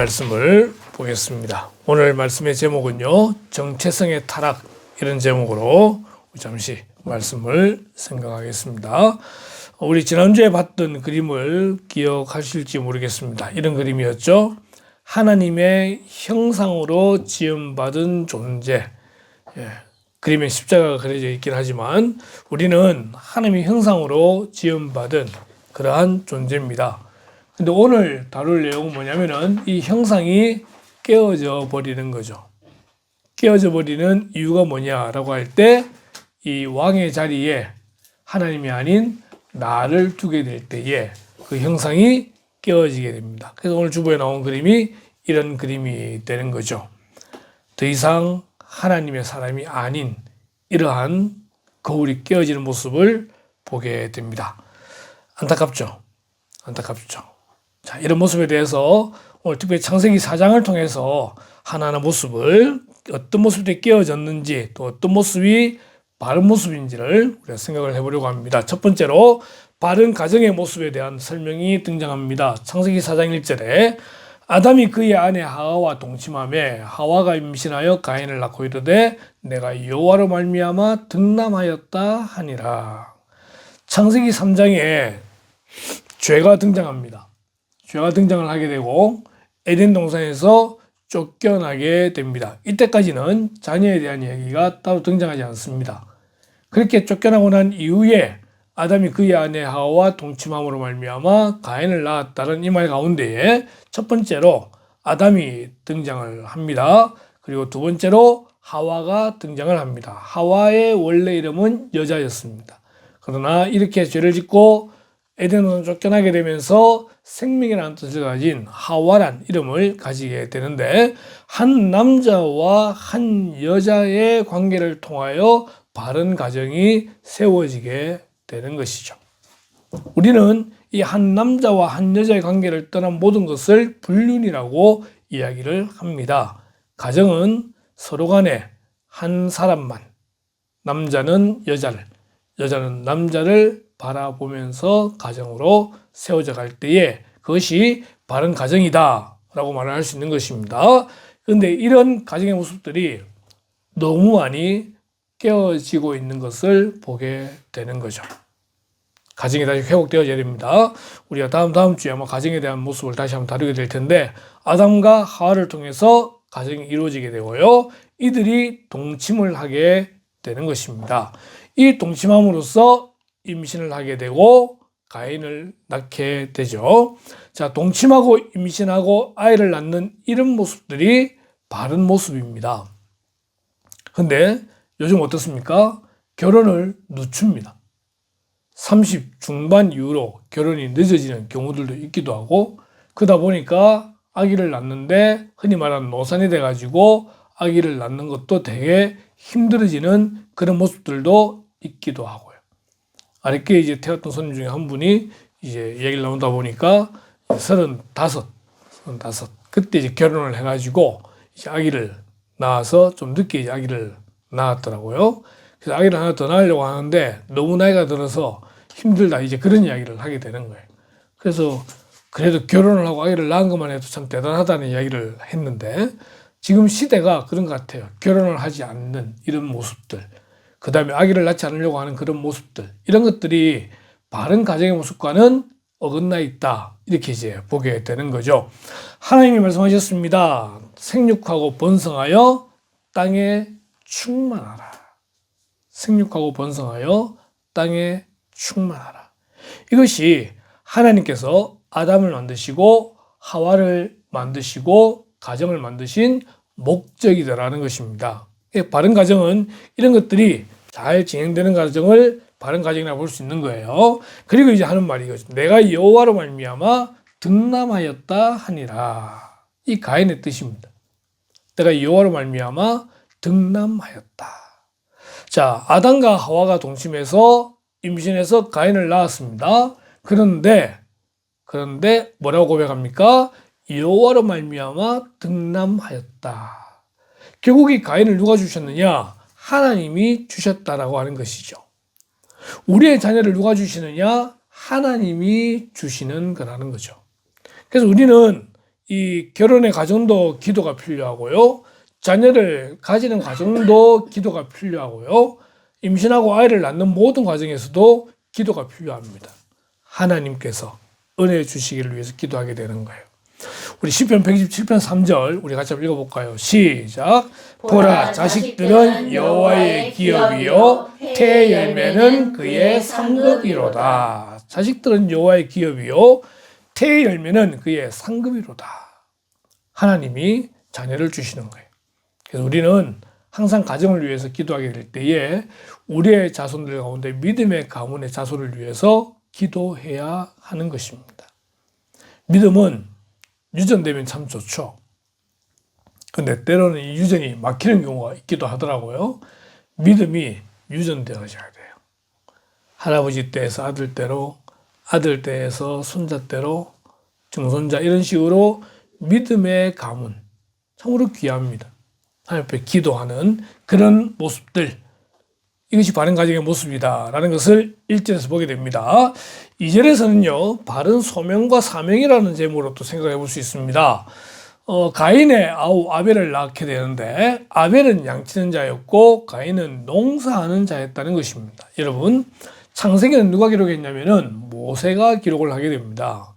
말씀을 보겠습니다. 오늘 말씀의 제목은요, 정체성의 타락, 이런 제목으로 잠시 말씀을 생각하겠습니다. 우리 지난주에 봤던 그림을 기억하실지 모르겠습니다. 이런 그림이었죠. 하나님의 형상으로 지음받은 존재. 그림에 십자가가 그려져 있긴 하지만 우리는 하나님의 형상으로 지음받은 그러한 존재입니다. 근데 오늘 다룰 내용은 뭐냐면은 이 형상이 깨어져 버리는 거죠. 깨어져 버리는 이유가 뭐냐라고 할 때 이 왕의 자리에 하나님이 아닌 나를 두게 될 때에 그 형상이 깨어지게 됩니다. 그래서 오늘 주보에 나온 그림이 이런 그림이 되는 거죠. 더 이상 하나님의 사람이 아닌 이러한 거울이 깨어지는 모습을 보게 됩니다. 안타깝죠? 안타깝죠? 자, 이런 모습에 대해서 오늘 특별히 창세기 4장을 통해서 하나하나 모습을 어떤 모습들이 깨어졌는지 또 어떤 모습이 바른 모습인지를 우리가 생각을 해보려고 합니다. 첫 번째로 바른 가정의 모습에 대한 설명이 등장합니다. 창세기 4장 1절에 아담이 그의 아내 하와와 동침하며 하와가 임신하여 가인을 낳고 이르되 내가 여호와로 말미암아 득남하였다 하니라. 창세기 3장에 죄가 등장합니다. 죄가 등장을 하게 되고 에덴 동산에서 쫓겨나게 됩니다. 이때까지는 자녀에 대한 이야기가 따로 등장하지 않습니다. 그렇게 쫓겨나고 난 이후에 아담이 그의 아내 하와와 동침함으로 말미암아 가인을 낳았다는 이 말 가운데에 첫 번째로 아담이 등장을 합니다. 그리고 두 번째로 하와가 등장을 합니다. 하와의 원래 이름은 여자였습니다. 그러나 이렇게 죄를 짓고 에덴으로 쫓겨나게 되면서 생명이라는 뜻을 가진 하와란 이름을 가지게 되는데 한 남자와 한 여자의 관계를 통하여 바른 가정이 세워지게 되는 것이죠. 우리는 이 한 남자와 한 여자의 관계를 떠난 모든 것을 불륜이라고 이야기를 합니다. 가정은 서로 간에 한 사람만, 남자는 여자를, 여자는 남자를 바라보면서 가정으로 세워져 갈 때에 그것이 바른 가정이다 라고 말을 할 수 있는 것입니다. 그런데 이런 가정의 모습들이 너무 많이 깨어지고 있는 것을 보게 되는 거죠. 가정이 다시 회복되어져야 됩니다. 우리가 다음 주에 아마 가정에 대한 모습을 다시 한번 다루게 될 텐데 아담과 하와를 통해서 가정이 이루어지게 되고요. 이들이 동침을 하게 되는 것입니다. 이 동침함으로써 임신을 하게 되고 가인을 낳게 되죠. 자, 동침하고 임신하고 아이를 낳는 이런 모습들이 바른 모습입니다. 근데 요즘 어떻습니까? 결혼을 늦춥니다. 30 중반 이후로 결혼이 늦어지는 경우들도 있기도 하고 그러다 보니까 아기를 낳는데 흔히 말하는 노산이 돼가지고 아기를 낳는 것도 되게 힘들어지는 그런 모습들도 있기도 하고요. 아랫게 이제 태웠던 손님 중에 한 분이 이제 얘기를 나누다 보니까 35 그때 이제 결혼을 해가지고 이제 아기를 낳아서 좀 늦게 이제 아기를 낳았더라고요. 그래서 아기를 하나 더 낳으려고 하는데 너무 나이가 들어서 힘들다 이제 그런 이야기를 하게 되는 거예요. 그래서 그래도 결혼을 하고 아기를 낳은 것만 해도 참 대단하다는 이야기를 했는데 지금 시대가 그런 것 같아요. 결혼을 하지 않는 이런 모습들, 그 다음에 아기를 낳지 않으려고 하는 그런 모습들, 이런 것들이 바른 가정의 모습과는 어긋나 있다. 이렇게 이제 보게 되는 거죠. 하나님이 말씀하셨습니다. 생육하고 번성하여 땅에 충만하라. 생육하고 번성하여 땅에 충만하라. 이것이 하나님께서 아담을 만드시고 하와를 만드시고 가정을 만드신 목적이다라는 것입니다. 바른 가정은 이런 것들이 잘 진행되는 가정을 바른 가정이라고 볼 수 있는 거예요. 그리고 이제 하는 말이 이거죠. 내가 여호와로 말미암아 득남하였다 하니라. 이 가인의 뜻입니다. 내가 여호와로 말미암아 득남하였다. 자, 아담과 하와가 동침해서 임신해서 가인을 낳았습니다. 그런데 뭐라고 고백합니까? 여호와로 말미암아 득남하였다. 결국 이 가인을 누가 주셨느냐? 하나님이 주셨다라고 하는 것이죠. 우리의 자녀를 누가 주시느냐? 하나님이 주시는 거라는 거죠. 그래서 우리는 이 결혼의 과정도 기도가 필요하고요. 자녀를 가지는 과정도 기도가 필요하고요. 임신하고 아이를 낳는 모든 과정에서도 기도가 필요합니다. 하나님께서 은혜 주시기를 위해서 기도하게 되는 거예요. 우리 시편 127편 3절 우리 같이 한번 읽어볼까요? 시작. 보라, 자식들은 여호와의 기업이요 태의 열매는 그의 상급이로다. 자식들은 여호와의 기업이요 태의 열매는 그의 상급이로다. 하나님이 자녀를 주시는 거예요. 그래서 우리는 항상 가정을 위해서 기도하게 될 때에 우리의 자손들 가운데 믿음의 가문의 자손을 위해서 기도해야 하는 것입니다. 믿음은 유전되면 참 좋죠. 근데 때로는 이 유전이 막히는 경우가 있기도 하더라고요. 믿음이 유전되어져야 돼요. 할아버지 때에서 아들 때로, 아들 때에서 손자 때로, 증손자 이런 식으로 믿음의 가문 참으로 귀합니다. 하나님 앞에 기도하는 그런 모습들, 이것이 바른 가정의 모습이다라는 것을 1절에서 보게 됩니다. 2절에서는요, 바른 소명과 사명이라는 제목으로 또 생각해 볼 수 있습니다. 가인의 아우 아벨을 낳게 되는데, 아벨은 양치는 자였고 가인은 농사하는 자였다는 것입니다. 여러분, 창세기는 누가 기록했냐면은 모세가 기록을 하게 됩니다.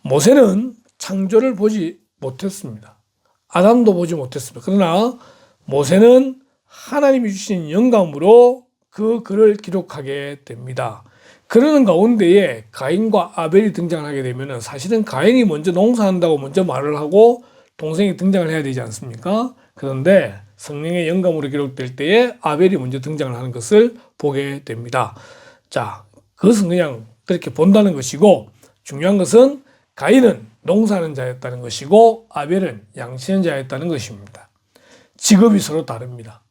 모세는 창조를 보지 못했습니다. 아담도 보지 못했습니다. 그러나 모세는 하나님이 주신 영감으로 그 글을 기록하게 됩니다. 그러는 가운데에 가인과 아벨이 등장하게 되면 사실은 가인이 먼저 농사한다고 먼저 말을 하고 동생이 등장을 해야 되지 않습니까? 그런데 성령의 영감으로 기록될 때에 아벨이 먼저 등장을 하는 것을 보게 됩니다. 자, 그것은 그냥 그렇게 본다는 것이고, 중요한 것은 가인은 농사하는 자였다는 것이고 아벨은 양치는 자였다는 것입니다. 직업이 서로 다릅니다.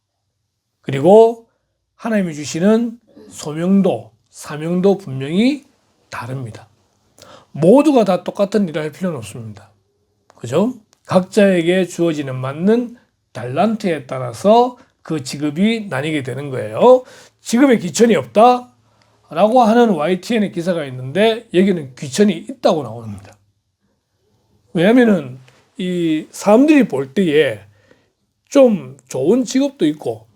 그리고 하나님이 주시는 소명도 사명도 분명히 다릅니다. 모두가 다 똑같은 일을 할 필요는 없습니다. 그죠? 각자에게 주어지는 맞는 달란트에 따라서 그 직업이 나뉘게 되는 거예요. 직업에 귀천이 없다 라고 하는 YTN의 기사가 있는데 여기는 귀천이 있다고 나옵니다. 왜냐면은 이 사람들이 볼 때에 좀 좋은 직업도 있고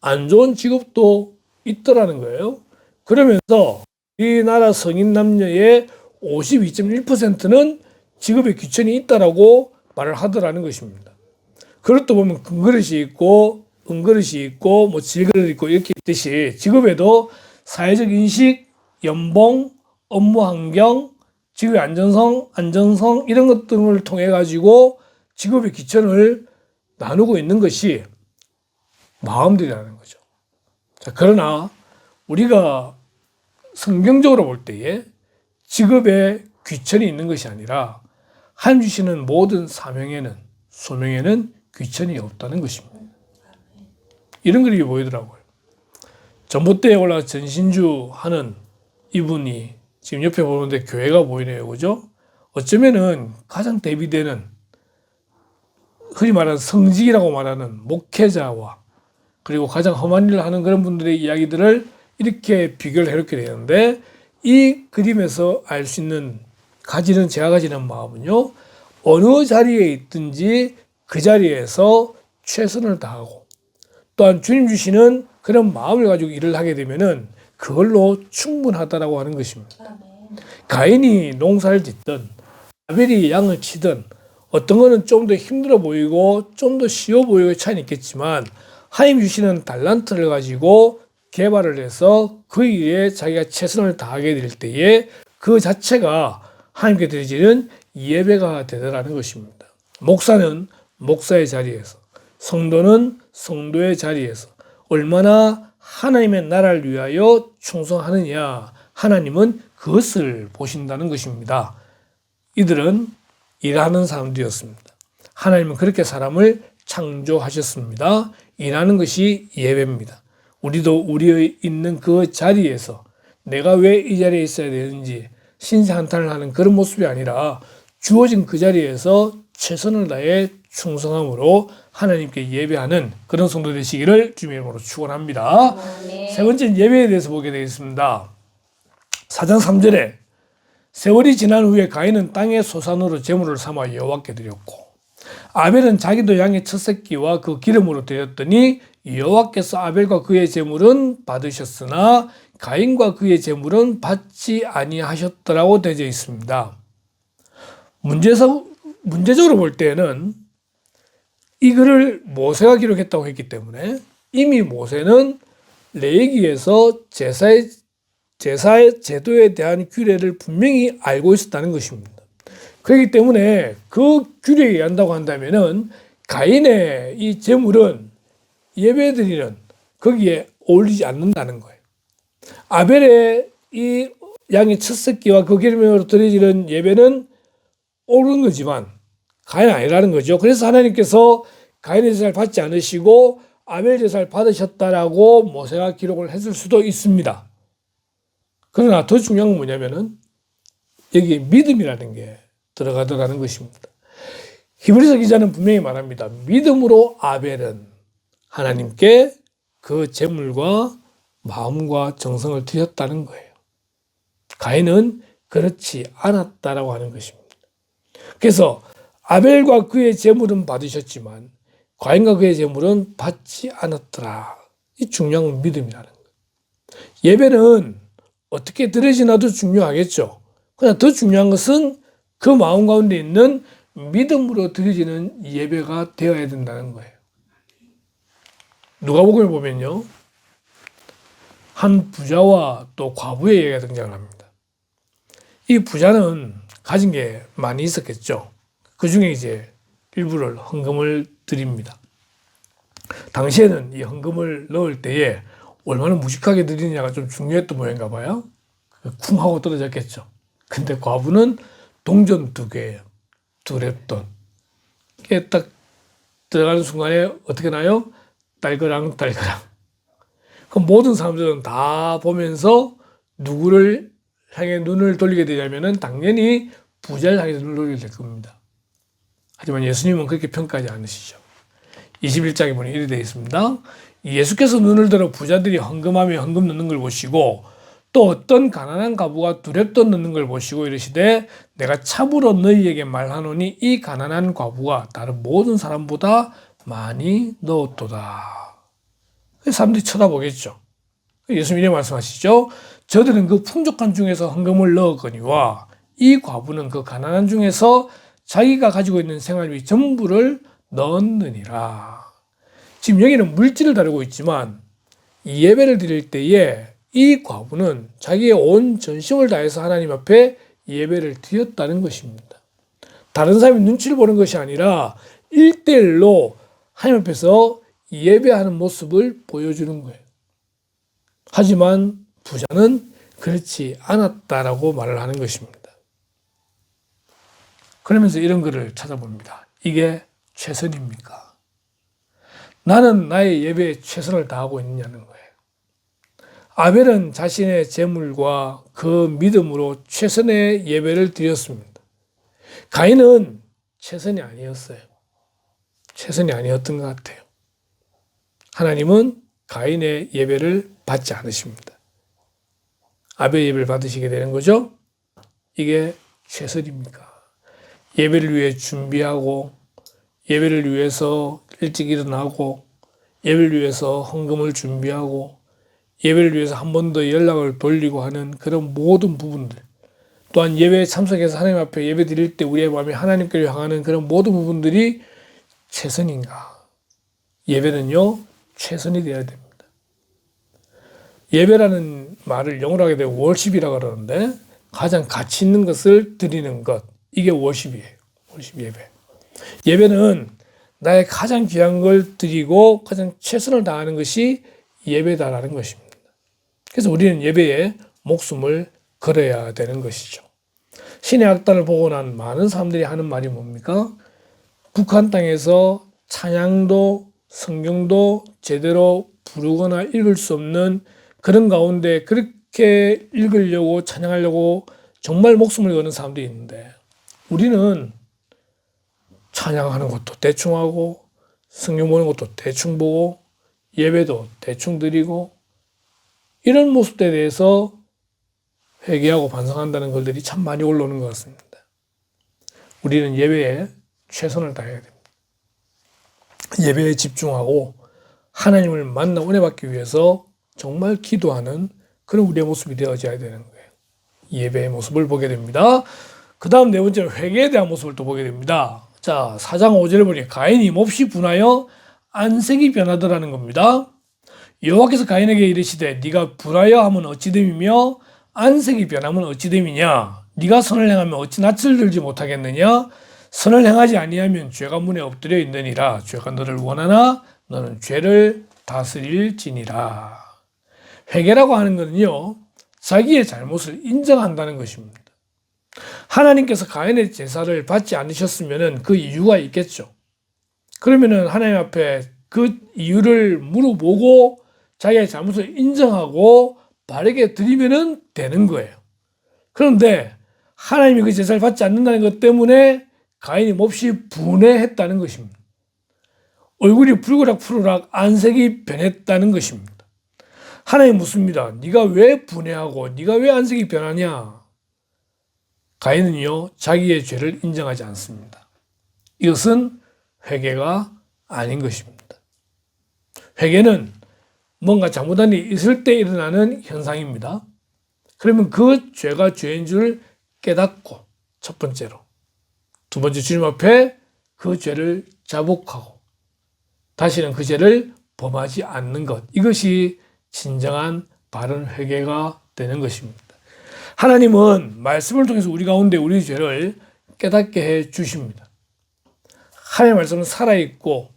안 좋은 직업도 있더라는 거예요. 그러면서 우리나라 성인 남녀의 52.1%는 직업에 귀천이 있다라고 말을 하더라는 것입니다. 그것도 보면 금그릇이 있고 은그릇이 있고 뭐 질그릇이 있고 이렇게 있듯이 직업에도 사회적 인식, 연봉, 업무 환경, 직업의 안전성 이런 것 등을 통해 가지고 직업의 귀천을 나누고 있는 것이 마음들이라는 거죠. 자, 그러나 우리가 성경적으로 볼 때에 직업에 귀천이 있는 것이 아니라 하나님 주시는 모든 사명에는 소명에는 귀천이 없다는 것입니다. 이런 그림이 보이더라고요. 전봇대에 올라가 전신주 하는 이분이 지금 옆에 보는데 교회가 보이네요. 그죠? 어쩌면은 가장 대비되는 흔히 말하는 성직이라고 말하는 목회자와 그리고 가장 험한 일을 하는 그런 분들의 이야기들을 이렇게 비교를 해놓게 되는데, 이 그림에서 알 수 있는 제가 가지는 마음은요, 어느 자리에 있든지 그 자리에서 최선을 다하고 또한 주님 주시는 그런 마음을 가지고 일을 하게 되면은 그걸로 충분하다라고 하는 것입니다. 가인이 농사를 짓든 아벨이 양을 치든 어떤 거는 좀 더 힘들어 보이고 좀 더 쉬워 보이고 차이는 있겠지만 하나님 주시는 달란트를 가지고 개발을 해서 그 일에 자기가 최선을 다하게 될 때에 그 자체가 하나님께 드려지는 예배가 되더라는 것입니다. 목사는 목사의 자리에서, 성도는 성도의 자리에서 얼마나 하나님의 나라를 위하여 충성하느냐, 하나님은 그것을 보신다는 것입니다. 이들은 일하는 사람들이었습니다. 하나님은 그렇게 사람을 창조하셨습니다. 일하는 것이 예배입니다. 우리도 우리의 있는 그 자리에서 내가 왜 이 자리에 있어야 되는지 신세한탄을 하는 그런 모습이 아니라 주어진 그 자리에서 최선을 다해 충성함으로 하나님께 예배하는 그런 성도 되시기를 주님의 이름으로 축원합니다. 세 번째는 예배에 대해서 보게 되겠습니다. 4장 3절에 세월이 지난 후에 가인은 땅의 소산으로 제물을 삼아 여호와께 드렸고 아벨은 자기도 양의 첫 새끼와 그 기름으로 드렸더니 여호와께서 아벨과 그의 제물은 받으셨으나 가인과 그의 제물은 받지 아니하셨더라고 되어 있습니다. 문제적으로 볼 때는 이 글을 모세가 기록했다고 했기 때문에 이미 모세는 레위기에서 제사의 제도에 대한 규례를 분명히 알고 있었다는 것입니다. 그렇기 때문에 그 규례에 의한다고 한다면은 가인의 이 제물은 예배드리는 거기에 어울리지 않는다는 거예요. 아벨의 이 양의 첫 새끼와 그 기름으로 드려지는 예배는 옳은 거지만 가인은 아니라는 거죠. 그래서 하나님께서 가인의 제사를 받지 않으시고 아벨 제사를 받으셨다라고 모세가 기록을 했을 수도 있습니다. 그러나 더 중요한 건 뭐냐면은 여기에 믿음이라는 게 들어가더라는 것입니다. 히브리서 기자는 분명히 말합니다. 믿음으로 아벨은 하나님께 그 제물과 마음과 정성을 드렸다는 거예요. 가인은 그렇지 않았다라고 하는 것입니다. 그래서 아벨과 그의 제물은 받으셨지만 가인과 그의 제물은 받지 않았더라. 이 중요한 건 믿음이라는 거예요. 예배는 어떻게 드려지나도 중요하겠죠. 그러나 더 중요한 것은 그 마음 가운데 있는 믿음으로 드려지는 예배가 되어야 된다는 거예요. 누가복음을 보면요, 한 부자와 또 과부의 얘기가 등장을 합니다. 이 부자는 가진 게 많이 있었겠죠. 그 중에 이제 일부를 헌금을 드립니다. 당시에는 이 헌금을 넣을 때에 얼마나 무식하게 드리느냐가 좀 중요했던 모양인가 봐요. 쿵 하고 떨어졌겠죠. 근데 과부는 동전 2개예요. 2랩돈. 이게 딱 들어가는 순간에 어떻게 나요? 딸그랑 딸그랑. 그럼 모든 사람들은 다 보면서 누구를 향해 눈을 돌리게 되냐면은 당연히 부자를 향해 눈을 돌리게 될 겁니다. 하지만 예수님은 그렇게 평가하지 않으시죠. 21장에 보니 이렇게 되어 있습니다. 예수께서 눈을 들어 부자들이 헌금하며 헌금 넣는 걸 보시고 또 어떤 가난한 과부가 2랩돈 넣는 걸 보시고 이르시되 내가 참으로 너희에게 말하노니 이 가난한 과부가 다른 모든 사람보다 많이 넣었도다. 사람들이 쳐다보겠죠. 예수님이 말씀하시죠. 저들은 그 풍족한 중에서 헌금을 넣었거니와 이 과부는 그 가난한 중에서 자기가 가지고 있는 생활비 전부를 넣었느니라. 지금 여기는 물질을 다루고 있지만 이 예배를 드릴 때에 이 과부는 자기의 온 전심을 다해서 하나님 앞에 예배를 드렸다는 것입니다. 다른 사람이 눈치를 보는 것이 아니라 1대1로 하나님 앞에서 예배하는 모습을 보여주는 거예요. 하지만 부자는 그렇지 않았다라고 말을 하는 것입니다. 그러면서 이런 글을 찾아봅니다. 이게 최선입니까? 나는 나의 예배에 최선을 다하고 있느냐는 거예요. 아벨은 자신의 재물과 그 믿음으로 최선의 예배를 드렸습니다. 가인은 최선이 아니었어요. 최선이 아니었던 것 같아요. 하나님은 가인의 예배를 받지 않으십니다. 아벨 예배를 받으시게 되는 거죠. 이게 최선입니까? 예배를 위해 준비하고 예배를 위해서 일찍 일어나고 예배를 위해서 헌금을 준비하고 예배를 위해서 한 번 더 연락을 돌리고 하는 그런 모든 부분들, 또한 예배에 참석해서 하나님 앞에 예배 드릴 때 우리의 마음이 하나님께로 향하는 그런 모든 부분들이 최선인가? 예배는요, 최선이 되어야 됩니다. 예배라는 말을 영어로 하게 되면 월십이라고 그러는데 가장 가치 있는 것을 드리는 것, 이게 월십이에요. 월십 예배. 예배는 나의 가장 귀한 걸 드리고 가장 최선을 다하는 것이 예배다라는 것입니다. 그래서 우리는 예배에 목숨을 걸어야 되는 것이죠. 신의 악단을 보고 난 많은 사람들이 하는 말이 뭡니까? 북한 땅에서 찬양도 성경도 제대로 부르거나 읽을 수 없는 그런 가운데 그렇게 읽으려고 찬양하려고 정말 목숨을 거는 사람들이 있는데, 우리는 찬양하는 것도 대충 하고 성경 보는 것도 대충 보고 예배도 대충 드리고 이런 모습에 대해서 회개하고 반성한다는 글들이 참 많이 올라오는 것 같습니다. 우리는 예배에 최선을 다해야 됩니다. 예배에 집중하고 하나님을 만나 은혜 받기 위해서 정말 기도하는 그런 우리의 모습이 되어져야 되는 거예요. 예배의 모습을 보게 됩니다. 그 다음 네 번째는 회개에 대한 모습을 또 보게 됩니다. 자, 4장 5절에 보니 가인이 몹시 분하여 안색이 변하더라는 겁니다. 여호와께서 가인에게 이르시되 네가 분하여 하면 어찌 됨이며 안색이 변하면 어찌 됨이냐. 네가 선을 행하면 어찌 낯을 들지 못하겠느냐. 선을 행하지 아니하면 죄가 문에 엎드려 있느니라. 죄가 너를 원하나 너는 죄를 다스릴지니라. 회개라고 하는 것은요, 자기의 잘못을 인정한다는 것입니다. 하나님께서 가인의 제사를 받지 않으셨으면 그 이유가 있겠죠. 그러면은 하나님 앞에 그 이유를 물어보고 자기의 잘못을 인정하고 바르게 드리면은 되는 거예요. 그런데 하나님이 그 제사를 받지 않는다는 것 때문에 가인이 몹시 분해했다는 것입니다. 얼굴이 붉으락푸르락 안색이 변했다는 것입니다. 하나님 묻습니다. 네가 왜 분해하고 네가 왜 안색이 변하냐? 가인은요, 자기의 죄를 인정하지 않습니다. 이것은 회개가 아닌 것입니다. 회개는 뭔가 잘못한 일이 있을 때 일어나는 현상입니다. 그러면 그 죄가 죄인 줄 깨닫고, 첫 번째로. 두 번째, 주님 앞에 그 죄를 자복하고 다시는 그 죄를 범하지 않는 것. 이것이 진정한 바른 회개가 되는 것입니다. 하나님은 말씀을 통해서 우리 가운데 우리 죄를 깨닫게 해 주십니다. 하나님의 말씀은 살아있고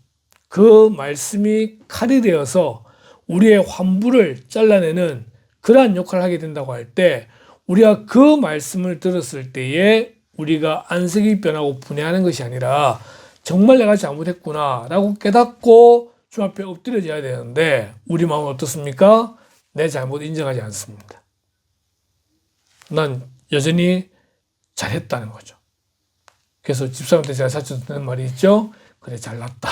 그 말씀이 칼이 되어서 우리의 환부를 잘라내는 그러한 역할을 하게 된다고 할 때, 우리가 그 말씀을 들었을 때에 우리가 안색이 변하고 분해하는 것이 아니라 정말 내가 잘못했구나 라고 깨닫고 주 앞에 엎드려져야 되는데, 우리 마음은 어떻습니까? 내 잘못 인정하지 않습니다. 난 여전히 잘했다는 거죠. 그래서 집사람한테 제가 자주 듣는 말이 있죠. 그래, 잘났다.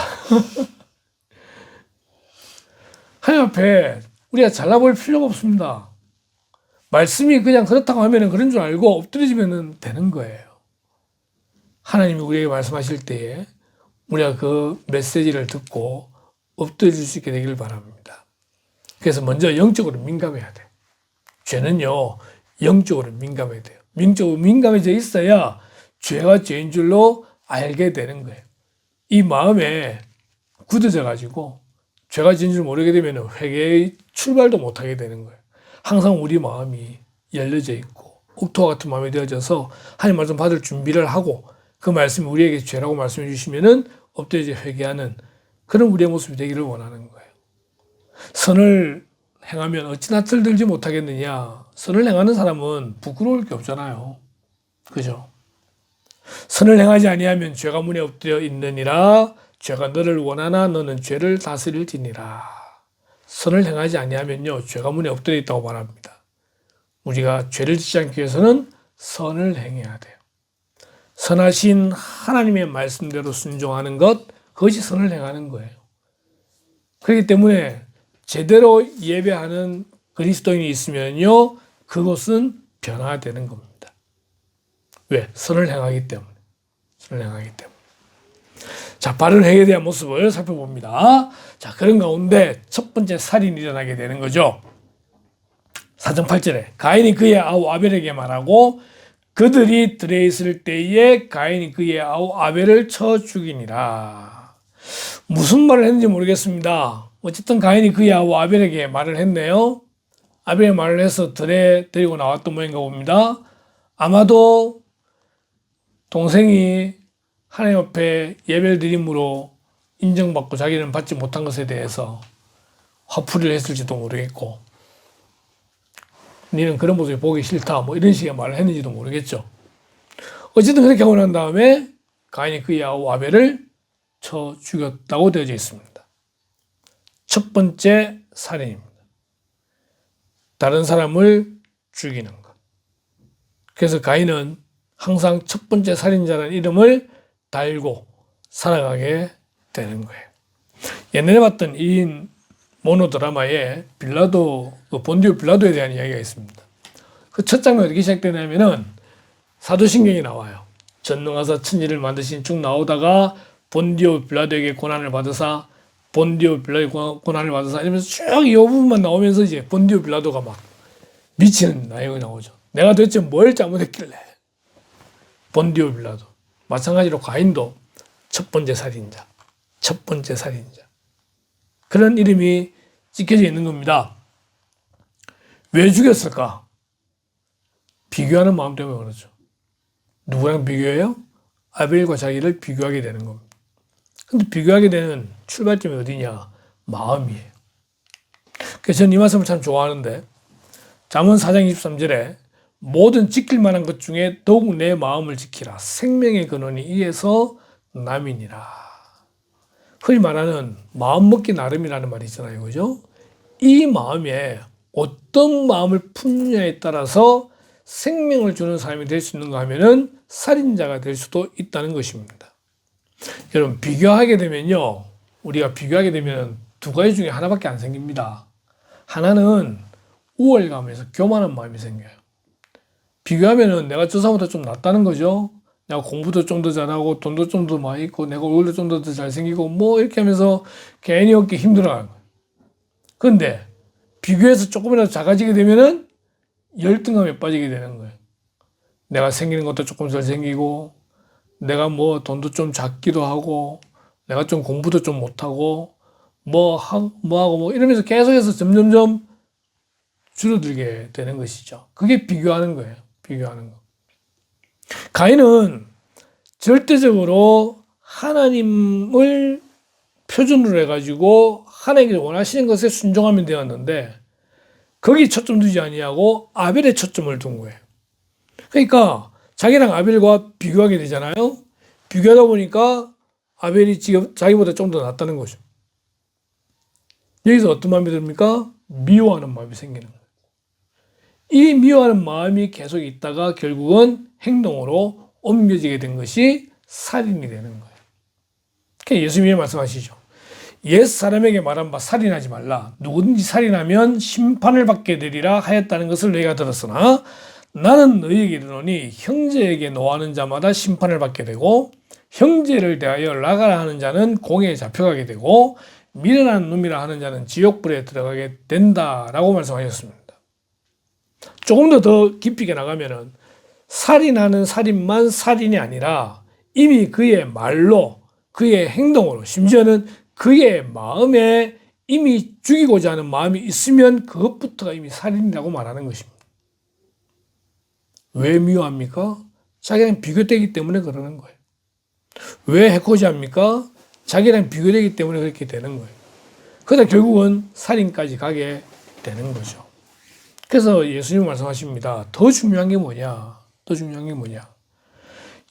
하나님 앞에 우리가 잘나볼 필요가 없습니다. 말씀이 그냥 그렇다고 하면 그런 줄 알고 엎드려지면 되는 거예요. 하나님이 우리에게 말씀하실 때에 우리가 그 메시지를 듣고 엎드릴 수 있게 되기를 바랍니다. 그래서 먼저 영적으로 민감해야 돼요. 죄는요, 영적으로 민감해야 돼요. 영적으로 민감해져 있어야 죄가 죄인 줄로 알게 되는 거예요. 이 마음에 굳어져 가지고 죄가 죄인 줄 모르게 되면 회개의 출발도 못하게 되는 거예요. 항상 우리 마음이 열려져 있고 옥토와 같은 마음이 되어져서 하나님 말씀 받을 준비를 하고 그 말씀이 우리에게 죄라고 말씀해 주시면은 엎드려 회개하는 그런 우리의 모습이 되기를 원하는 거예요. 선을 행하면 어찌 낯을 들지 못하겠느냐. 선을 행하는 사람은 부끄러울 게 없잖아요. 그죠? 선을 행하지 아니하면 죄가 문에 엎드려 있느니라. 죄가 너를 원하나 너는 죄를 다스릴지니라. 선을 행하지 아니하면요, 죄가 문에 엎드려 있다고 말합니다. 우리가 죄를 짓지 않기 위해서는 선을 행해야 돼요. 선하신 하나님의 말씀대로 순종하는 것, 그것이 선을 행하는 거예요. 그렇기 때문에 제대로 예배하는 그리스도인이 있으면요, 그것은 변화되는 겁니다. 왜? 선을 행하기 때문에. 선을 행하기 때문에. 자, 바른 회개에 대한 모습을 살펴봅니다. 자, 그런 가운데 첫 번째 살인이 일어나게 되는 거죠. 4장 8절에 가인이 그의 아우 아벨에게 말하고 그들이 들에 있을 때에 가인이 그의 아우 아벨을 쳐 죽이니라. 무슨 말을 했는지 모르겠습니다. 어쨌든 가인이 그의 아우 아벨에게 말을 했네요. 아벨이 말을 해서 들에 데리고 나왔던 모양인가 봅니다. 아마도 동생이 하나님 앞에 예배를 드림으로 인정받고 자기는 받지 못한 것에 대해서 화풀이를 했을지도 모르겠고, 너는 그런 모습이 보기 싫다, 뭐 이런 식의 말을 했는지도 모르겠죠. 어쨌든 그렇게 하고 난 다음에 가인이 그의 아우 아벨을 쳐 죽였다고 되어져 있습니다. 첫 번째 살인입니다. 다른 사람을 죽이는 것. 그래서 가인은 항상 첫 번째 살인자라는 이름을 달고 살아가게 되는 거예요. 옛날에 봤던 이 모노 드라마에 빌라도, 본디오 빌라도에 대한 이야기가 있습니다. 그 첫 장면 어떻게 시작되냐면은 사도신경이 나와요. 전능하사 천지를 만드신 쭉 나오다가 본디오 빌라도에게 고난을 받으사 본디오 빌라도에게 고난을 받으사 이러면서 쭉 이 부분만 나오면서 이제 본디오 빌라도가 막 미치는 내용이 나오죠. 내가 도대체 뭘 잘못했길래. 본디오 빌라도. 마찬가지로 가인도 첫 번째 살인자. 첫 번째 살인자. 그런 이름이 찍혀져 있는 겁니다. 왜 죽였을까? 비교하는 마음 때문에 그렇죠. 누구랑 비교해요? 아벨과 자기를 비교하게 되는 겁니다. 근데 비교하게 되는 출발점이 어디냐? 마음이에요. 그래서 저는 이 말씀을 참 좋아하는데 잠언 4장 23절에 모든 지킬 만한 것 중에 더욱 내 마음을 지키라. 생명의 근원이 이에서 남이니라. 흔히 말하는 마음 먹기 나름이라는 말이 있잖아요. 그죠? 이 마음에 어떤 마음을 품느냐에 따라서 생명을 주는 사람이 될 수 있는가 하면은 살인자가 될 수도 있다는 것입니다. 여러분, 비교하게 되면요. 우리가 비교하게 되면 두 가지 중에 하나밖에 안 생깁니다. 하나는 우월감에서 교만한 마음이 생겨요. 비교하면은 내가 저 사람보다 좀 낫다는 거죠. 내가 공부도 좀 더 잘하고 돈도 좀 더 많이 있고 내가 얼굴도 좀 더 잘생기고 뭐 이렇게 하면서 괜히 얻기 힘들어하는 거예요. 그런데 비교해서 조금이라도 작아지게 되면은 열등감에 빠지게 되는 거예요. 내가 생기는 것도 조금 잘생기고 내가 뭐 돈도 좀 작기도 하고 내가 좀 공부도 좀 못하고 뭐 이러면서 계속해서 점점점 줄어들게 되는 것이죠. 그게 비교하는 거예요. 비교하는 거. 가인은 절대적으로 하나님을 표준으로 해가지고 하나님이 원하시는 것에 순종하면 되었는데 거기 초점 두지 아니하고 아벨에 초점을 둔 거예요. 그러니까 자기랑 아벨과 비교하게 되잖아요. 비교하다 보니까 아벨이 지금 자기보다 좀 더 낫다는 거죠. 여기서 어떤 마음이 듭니까? 미워하는 마음이 생기는 거예요. 이 미워하는 마음이 계속 있다가 결국은 행동으로 옮겨지게 된 것이 살인이 되는 거예요. 그러니까 예수님이 말씀하시죠. 옛 사람에게 말한 바 살인하지 말라. 누구든지 살인하면 심판을 받게 되리라 하였다는 것을 너희가 들었으나 나는 너희에게 이르노니 형제에게 노하는 자마다 심판을 받게 되고 형제를 대하여 나가라 하는 자는 공회에 잡혀가게 되고 미련한 놈이라 하는 자는 지옥불에 들어가게 된다라고 말씀하셨습니다. 조금 더 깊이게 나가면은 살인하는 살인만 살인이 아니라 이미 그의 말로 그의 행동으로 심지어는 그의 마음에 이미 죽이고자 하는 마음이 있으면 그것부터가 이미 살인이라고 말하는 것입니다. 왜 미워합니까? 자기랑 비교되기 때문에 그러는 거예요. 왜 해코지합니까? 자기랑 비교되기 때문에 그렇게 되는 거예요. 그러다 결국은 살인까지 가게 되는 거죠. 그래서 예수님 말씀하십니다. 더 중요한 게 뭐냐? 더 중요한 게 뭐냐?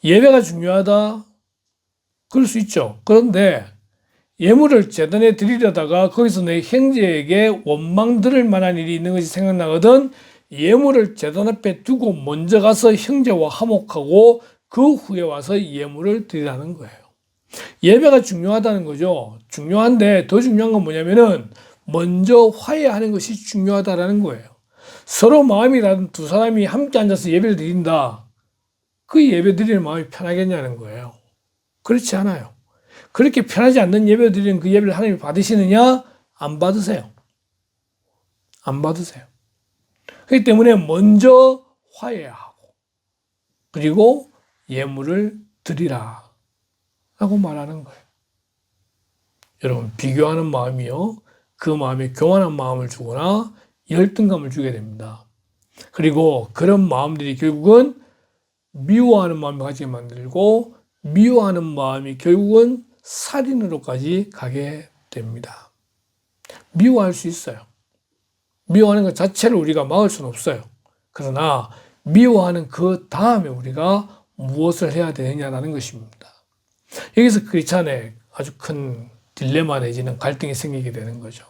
예배가 중요하다? 그럴 수 있죠. 그런데 예물을 제단에 드리려다가 거기서 내 형제에게 원망 들을 만한 일이 있는 것이 생각나거든 예물을 제단 앞에 두고 먼저 가서 형제와 화목하고 그 후에 와서 예물을 드리라는 거예요. 예배가 중요하다는 거죠. 중요한데 더 중요한 건 뭐냐면은 먼저 화해하는 것이 중요하다라는 거예요. 서로 마음이 다른 두 사람이 함께 앉아서 예배를 드린다. 그 예배 드리는 마음이 편하겠냐는 거예요. 그렇지 않아요. 그렇게 편하지 않는 예배 드리는 그 예배를 하나님이 받으시느냐? 안 받으세요. 안 받으세요. 그렇기 때문에 먼저 화해하고 그리고 예물을 드리라 라고 말하는 거예요. 여러분, 비교하는 마음이요. 그 마음에 교만한 마음을 주거나 열등감을 주게 됩니다. 그리고 그런 마음들이 결국은 미워하는 마음을 가지게 만들고 미워하는 마음이 결국은 살인으로까지 가게 됩니다. 미워할 수 있어요. 미워하는 것 자체를 우리가 막을 수는 없어요. 그러나 미워하는 그 다음에 우리가 무엇을 해야 되느냐라는 것입니다. 여기서 크리스찬의 아주 큰 딜레마 내지는 갈등이 생기게 되는 거죠.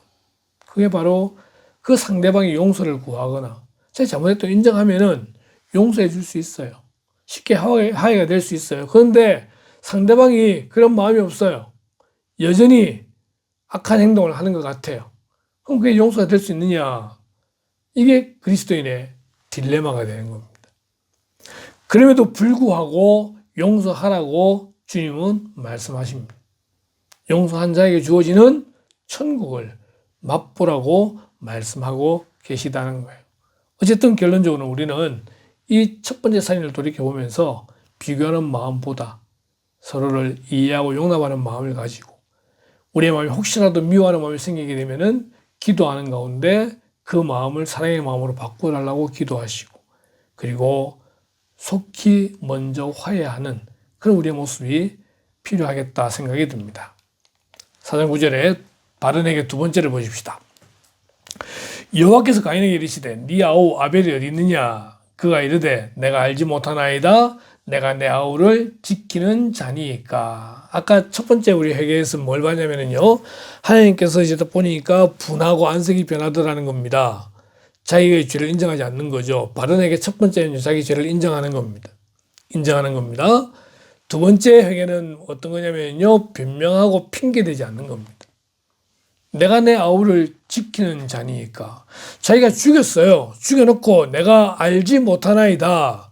그게 바로 그 상대방의 용서를 구하거나 제가 잘못했다고 인정하면은 용서해 줄 수 있어요. 쉽게 화해가 될 수 있어요. 그런데 상대방이 그런 마음이 없어요. 여전히 악한 행동을 하는 것 같아요. 그럼 그게 용서가 될 수 있느냐? 이게 그리스도인의 딜레마가 되는 겁니다. 그럼에도 불구하고 용서하라고 주님은 말씀하십니다. 용서한 자에게 주어지는 천국을 맛보라고 말씀하고 계시다는 거예요. 어쨌든 결론적으로 우리는 이 첫 번째 사연을 돌이켜보면서 비교하는 마음보다 서로를 이해하고 용납하는 마음을 가지고 우리의 마음이 혹시라도 미워하는 마음이 생기게 되면은 기도하는 가운데 그 마음을 사랑의 마음으로 바꿔달라고 기도하시고 그리고 속히 먼저 화해하는 그런 우리의 모습이 필요하겠다 생각이 듭니다. 4장 9절에 바른에게 두 번째를 보십시다. 여호와께서 가인에게 이르시되 네 아우 아벨이 어디 있느냐? 그가 이르되 내가 알지 못하나이다. 내가 내 아우를 지키는 자니까. 아까 첫 번째 우리 회개에서 뭘 봤냐면요. 하나님께서 이제 보니까 분하고 안색이 변하더라는 겁니다. 자기의 죄를 인정하지 않는 거죠. 바른에게 첫 번째는 자기 죄를 인정하는 겁니다. 인정하는 겁니다. 두 번째 회개는 어떤 거냐면요. 변명하고 핑계대지 않는 겁니다. 내가 내 아우를 지키는 자니까. 자기가 죽였어요. 죽여놓고 내가 알지 못하나이다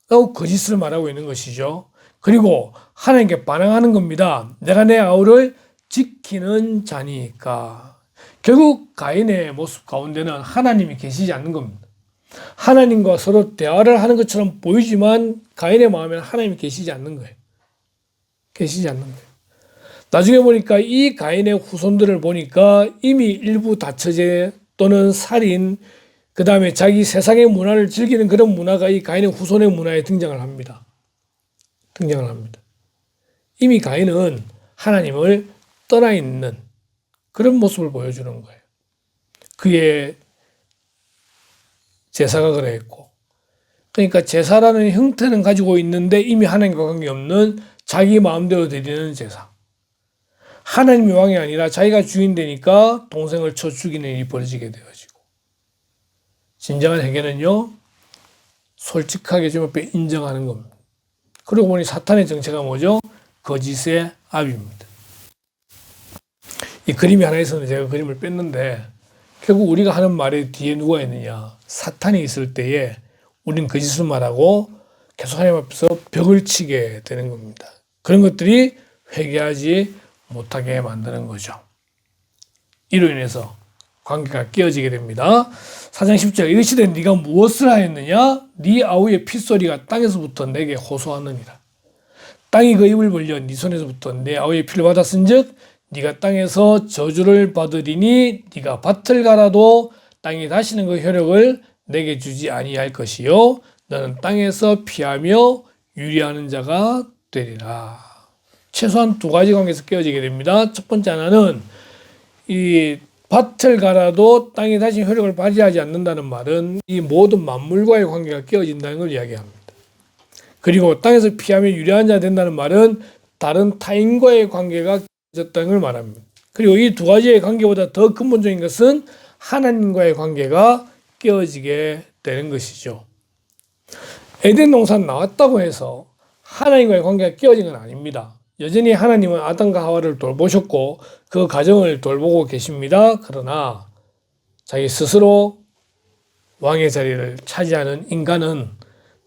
라고 거짓을 말하고 있는 것이죠. 그리고 하나님께 반항하는 겁니다. 내가 내 아우를 지키는 자니까. 결국 가인의 모습 가운데는 하나님이 계시지 않는 겁니다. 하나님과 서로 대화를 하는 것처럼 보이지만 가인의 마음에는 하나님이 계시지 않는 거예요. 계시지 않는 거예요. 나중에 보니까 이 가인의 후손들을 보니까 이미 일부 다처제 또는 살인, 그 다음에 자기 세상의 문화를 즐기는 그런 문화가 이 가인의 후손의 문화에 등장을 합니다. 등장을 합니다. 이미 가인은 하나님을 떠나 있는 그런 모습을 보여주는 거예요. 그의 제사가 그랬고, 그러니까 제사라는 형태는 가지고 있는데 이미 하나님과 관계없는 자기 마음대로 드리는 제사. 하나님이 왕이 아니라 자기가 주인 되니까 동생을 쳐 죽이는 일이 벌어지게 되어지고, 진정한 회개는요, 솔직하게 좀 옆에 인정하는 겁니다. 그러고 보니 사탄의 정체가 뭐죠? 거짓의 압입니다. 이 그림이 하나 있었는데 제가 그림을 뺐는데 결국 우리가 하는 말의 뒤에 누가 있느냐? 사탄이 있을 때에 우리는 거짓을 말하고 계속 하나님 앞에서 벽을 치게 되는 겁니다. 그런 것들이 회개하지 못하게 만드는 거죠. 이로 인해서 관계가 깨어지게 됩니다. 4장 10절 이르시되 네가 무엇을 하였느냐? 네 아우의 핏소리가 땅에서부터 내게 호소하느니라. 땅이 그 입을 벌려 네 손에서부터 내 아우의 피를 받았은즉 네가 땅에서 저주를 받으리니 네가 밭을 갈아도 땅이 다시는 그 효력을 내게 주지 아니할 것이요 너는 땅에서 피하며 유리하는 자가 되리라. 최소한 두 가지 관계에서 깨어지게 됩니다. 첫 번째 하나는 이 밭을 갈아도 땅이 다시 효력을 발휘하지 않는다는 말은 이 모든 만물과의 관계가 깨어진다는 걸 이야기합니다. 그리고 땅에서 피하며 유리한 자 된다는 말은 다른 타인과의 관계가 깨어졌다는 걸 말합니다. 그리고 이 두 가지의 관계보다 더 근본적인 것은 하나님과의 관계가 깨어지게 되는 것이죠. 에덴 동산 나왔다고 해서 하나님과의 관계가 깨어진 건 아닙니다. 여전히 하나님은 아담과 하와를 돌보셨고 그 가정을 돌보고 계십니다. 그러나 자기 스스로 왕의 자리를 차지하는 인간은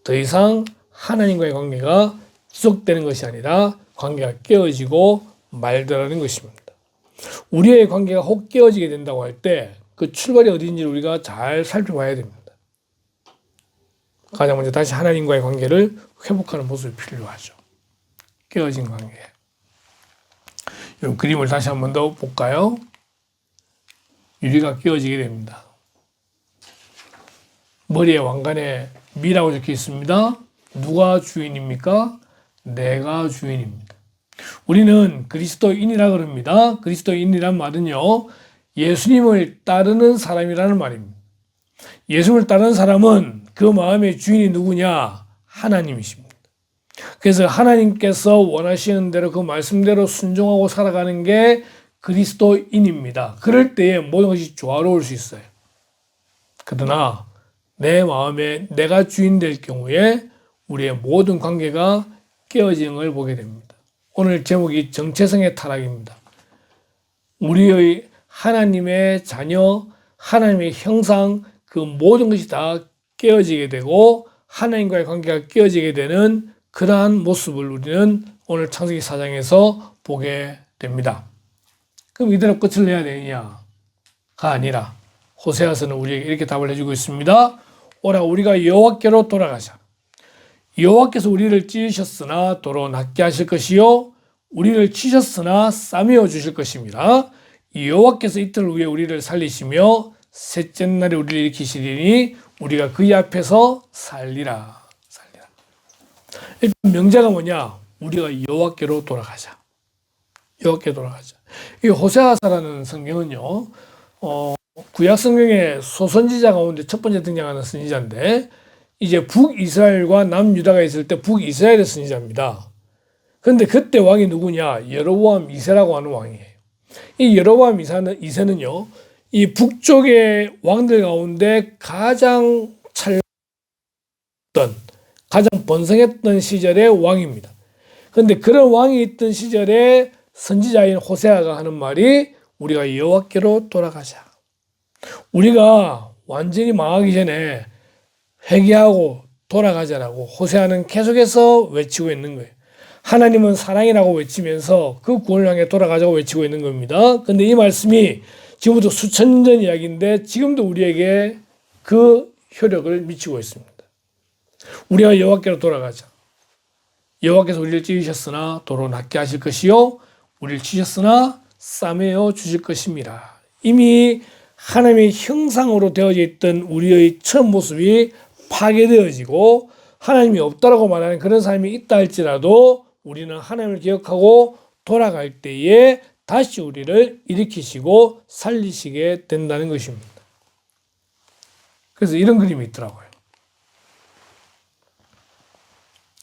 더 이상 하나님과의 관계가 지속되는 것이 아니라 관계가 깨어지고 말더라는 것입니다. 우리의 관계가 혹 깨어지게 된다고 할 때 그 출발이 어디인지 우리가 잘 살펴봐야 됩니다. 가장 먼저 다시 하나님과의 관계를 회복하는 모습이 필요하죠. 깨어진 관계. 이 그림을 다시 한 번 더 볼까요? 유리가 깨어지게 됩니다. 머리에 왕관에 미라고 적혀 있습니다. 누가 주인입니까? 내가 주인입니다. 우리는 그리스도인이라 그럽니다. 그리스도인이란 말은요, 예수님을 따르는 사람이라는 말입니다. 예수님을 따르는 사람은 그 마음의 주인이 누구냐? 하나님이십니다. 그래서 하나님께서 원하시는 대로 그 말씀대로 순종하고 살아가는 게 그리스도인입니다. 그럴 때에 모든 것이 조화로울 수 있어요. 그러나 내 마음에 내가 주인 될 경우에 우리의 모든 관계가 깨어지는 걸 보게 됩니다. 오늘 제목이 정체성의 타락입니다. 우리의 하나님의 자녀, 하나님의 형상, 그 모든 것이 다 깨어지게 되고 하나님과의 관계가 깨어지게 되는 그러한 모습을 우리는 오늘 창세기 4장에서 보게 됩니다. 그럼 이대로 끝을 내야 되느냐가 아니라 호세아서는 우리에게 이렇게 답을 해주고 있습니다. 오라 우리가 여호와께로 돌아가자. 여호와께서 우리를 찢으셨으나 도로 낫게 하실 것이요 우리를 치셨으나 싸매어 주실 것입니다. 여호와께서 이틀 후에 우리를 살리시며 셋째 날에 우리를 일으키시리니 우리가 그의 앞에서 살리라. 일단 명제가 뭐냐? 우리가 여호와께로 돌아가자. 여호와께로 돌아가자. 이 호세아서라는 성경은요, 구약 성경의 소선지자 가운데 첫 번째 등장하는 선지자인데, 이제 북이스라엘과 남유다가 있을 때 북이스라엘의 선지자입니다. 그런데 그때 왕이 누구냐? 여로보암 2세라고 하는 왕이에요. 이 여로보암 2세는요, 이 북쪽의 왕들 가운데 가장 찬란했던, 가장 번성했던 시절의 왕입니다. 그런데 그런 왕이 있던 시절에 선지자인 호세아가 하는 말이 우리가 여호와께로 돌아가자. 우리가 완전히 망하기 전에 회개하고 돌아가자라고 호세아는 계속해서 외치고 있는 거예요. 하나님은 사랑이라고 외치면서 그 구원을 향해 돌아가자고 외치고 있는 겁니다. 그런데 이 말씀이 지금부터 수천 년 전 이야기인데 지금도 우리에게 그 효력을 미치고 있습니다. 우리가 여호와께로 돌아가자. 여호와께서 우리를 찢으셨으나 도로 낫게 하실 것이요 우리를 치셨으나 싸매어 주실 것입니다. 이미 하나님의 형상으로 되어져 있던 우리의 첫 모습이 파괴되어지고 하나님이 없다라고 말하는 그런 삶이 있다 할지라도 우리는 하나님을 기억하고 돌아갈 때에 다시 우리를 일으키시고 살리시게 된다는 것입니다. 그래서 이런 그림이 있더라고요.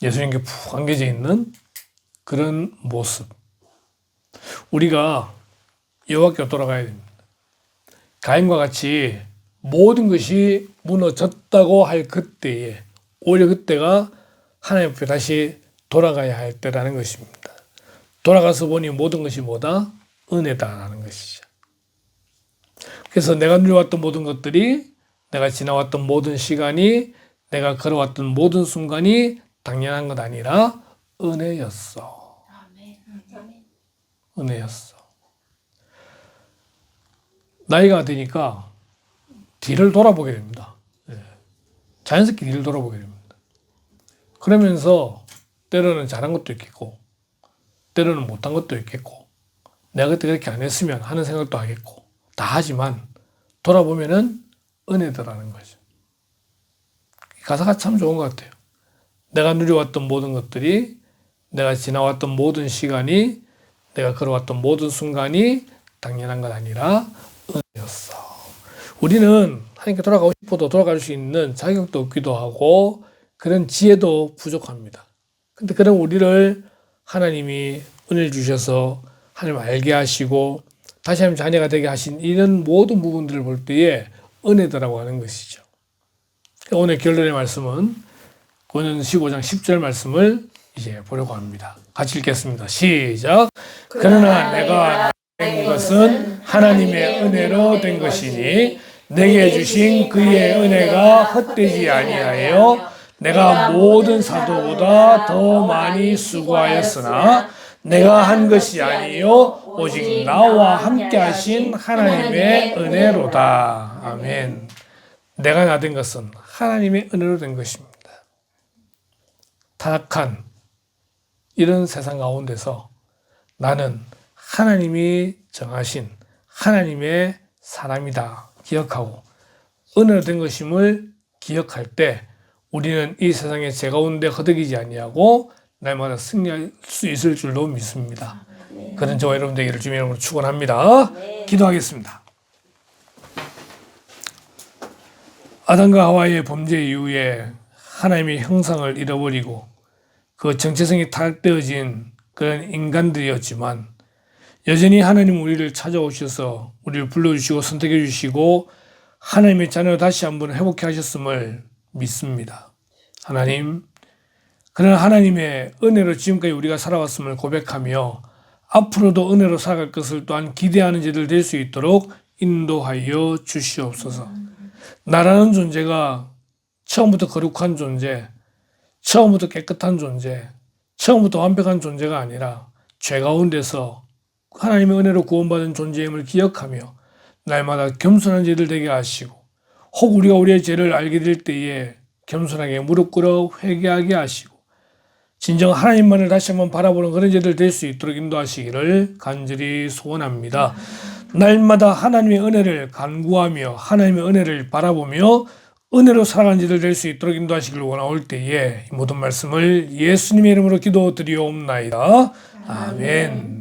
예수님께 푹 안겨져 있는 그런 모습. 우리가 여호와께로 돌아가야 됩니다. 가인과 같이 모든 것이 무너졌다고 할 그때에 오히려 그때가 하나님 앞에 다시 돌아가야 할 때라는 것입니다. 돌아가서 보니 모든 것이 뭐다? 은혜다라는 것이죠. 그래서 내가 누려왔던 모든 것들이, 내가 지나왔던 모든 시간이, 내가 걸어왔던 모든 순간이 당연한 것 아니라 은혜였어. 은혜였어. 나이가 드니까 뒤를 돌아보게 됩니다. 자연스럽게 뒤를 돌아보게 됩니다. 그러면서 때로는 잘한 것도 있겠고 때로는 못한 것도 있겠고 내가 그때 그렇게 안 했으면 하는 생각도 하겠고 다 하지만 돌아보면은 은혜더라는 거죠. 가사가 참 좋은 것 같아요. 내가 누려왔던 모든 것들이, 내가 지나왔던 모든 시간이, 내가 걸어왔던 모든 순간이 당연한 것 아니라 은혜였어. 우리는 하나님께 돌아가고 싶어도 돌아갈 수 있는 자격도 없기도 하고 그런 지혜도 부족합니다. 근데 그런 우리를 하나님이 은혜를 주셔서 하나님 알게 하시고 다시 하나님 자녀가 되게 하신 이런 모든 부분들을 볼 때에 은혜다라고 하는 것이죠. 오늘 결론의 말씀은 고린도서 15장 10절 말씀을 이제 보려고 합니다. 같이 읽겠습니다. 시작. 그러나 내가 된 것은 하나님의 은혜로 된 것이니 내게 주신 그의 은혜가 헛되지 아니하여 내가 모든 사도보다 더 많이 수고하였으나 내가 한 것이 아니요 오직 나와 함께 하신 하나님의 은혜로다. 아멘. 내가 나 된 것은 하나님의 은혜로 된 것입니다. 타락한 이런 세상 가운데서 나는 하나님이 정하신 하나님의 사람이다 기억하고 은혜로 된 것임을 기억할 때 우리는 이 세상의 죄 가운데 허덕이지 아니하고 날마다 승리할 수 있을 줄로 믿습니다. 그런 저와 여러분 되기를 주님의 이름으로 축원합니다. 기도하겠습니다. 아담과 하와의 범죄 이후에 하나님의 형상을 잃어버리고 그 정체성이 타락되어진 그런 인간들이었지만 여전히 하나님 우리를 찾아오셔서 우리를 불러주시고 선택해 주시고 하나님의 자녀로 다시 한번 회복해 하셨음을 믿습니다. 하나님, 그런 하나님의 은혜로 지금까지 우리가 살아왔음을 고백하며 앞으로도 은혜로 살아갈 것을 또한 기대하는 자들 될 수 있도록 인도하여 주시옵소서. 나라는 존재가 처음부터 거룩한 존재, 처음부터 깨끗한 존재, 처음부터 완벽한 존재가 아니라 죄 가운데서 하나님의 은혜로 구원받은 존재임을 기억하며 날마다 겸손한 죄들 되게 하시고, 혹 우리가 우리의 죄를 알게 될 때에 겸손하게 무릎 꿇어 회개하게 하시고 진정 하나님만을 다시 한번 바라보는 그런 죄들 될 수 있도록 인도하시기를 간절히 소원합니다. 날마다 하나님의 은혜를 간구하며 하나님의 은혜를 바라보며 은혜로 살아가는 죄들 될 수 있도록 인도하시기를 원하올 때에 이 모든 말씀을 예수님의 이름으로 기도드리옵나이다. 아멘.